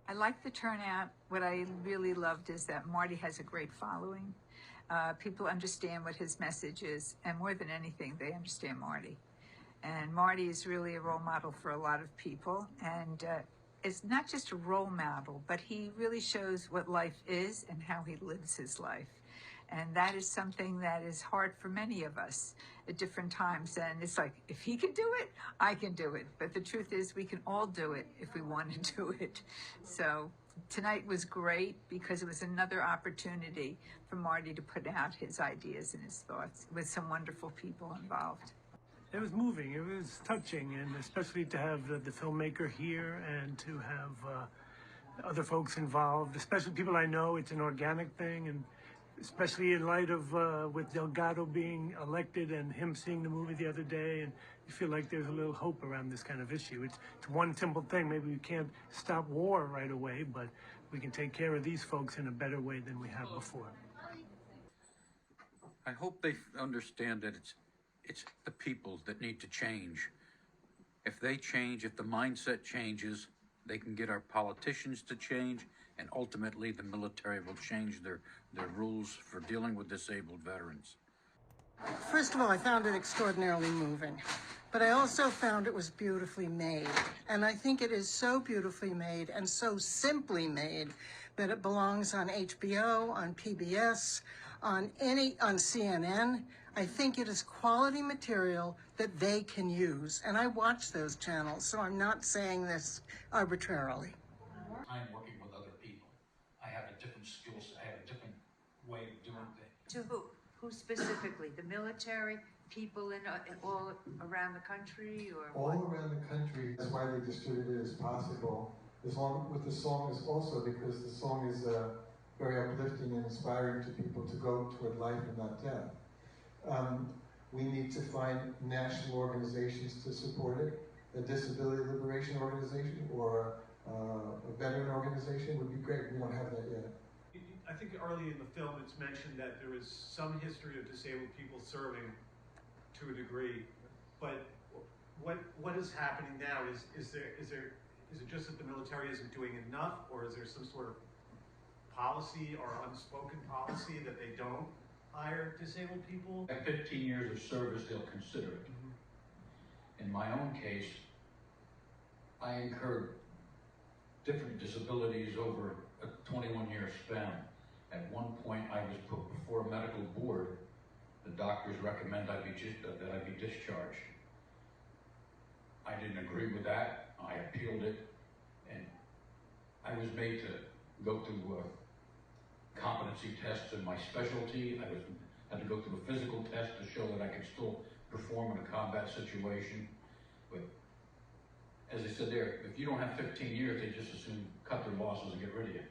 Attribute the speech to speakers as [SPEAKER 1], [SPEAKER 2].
[SPEAKER 1] I like the turnout. What I really loved is that Marty has a great following. People understand what his message is, and more than anything, they understand Marty. And Marty is really a role model for a lot of people. And it's not just a role model, but he really shows what life is and how he lives his life. And that is something that is hard for many of us at different times. And it's like, if he can do it, I can do it. But the truth is, we can all do it if we want to do it. So tonight was great because it was another opportunity for Marty to put out his ideas and his thoughts with some wonderful people involved.
[SPEAKER 2] It was moving, it was touching, and especially to have the filmmaker here and to have other folks involved, especially people I know. It's an organic thing, and especially in light of with Delgado being elected and him seeing the movie the other day, and you feel like there's a little hope around this kind of issue. It's one simple thing. Maybe we can't stop war right away, but we can take care of these folks in a better way than we have before.
[SPEAKER 3] I hope they understand that it's the people that need to change. If they change, if the mindset changes, they can get our politicians to change, and ultimately the military will change their rules for dealing with disabled veterans.
[SPEAKER 4] First of all, I found it extraordinarily moving, but I also found it was beautifully made. And I think it is so beautifully made and so simply made that it belongs on HBO, on PBS, on CNN. I think it is quality material that they can use. And I watch those channels, so I'm not saying this arbitrarily.
[SPEAKER 5] I'm working with other people. I have a different skill set. I have a different way of doing things.
[SPEAKER 6] To who? Who specifically? The military? People in all around the country, or
[SPEAKER 7] all
[SPEAKER 6] what?
[SPEAKER 7] around the country, as widely distributed as possible. As long with the song is also because the song is very uplifting and inspiring to people to go toward life and not death. We need to find national organizations to support it. A disability liberation organization or a veteran organization would be great. We don't have that yet.
[SPEAKER 8] I think early in the film it's mentioned that there is some history of disabled people serving to a degree, but what is happening now? Is it just that the military isn't doing enough, or is there some sort of policy or unspoken policy that they don't hire disabled people?
[SPEAKER 5] At 15 years of service, they'll consider it. In my own case, I incurred different disabilities over a 21-year span. At one point, I was put before a medical board. The doctors recommend that I be discharged. I didn't agree with that. I appealed it, and I was made to go through competency tests in my specialty. I had to go through a physical test to show that I could still perform in a combat situation. But as I said there, if you don't have 15 years, they just assume cut their losses and get rid of you.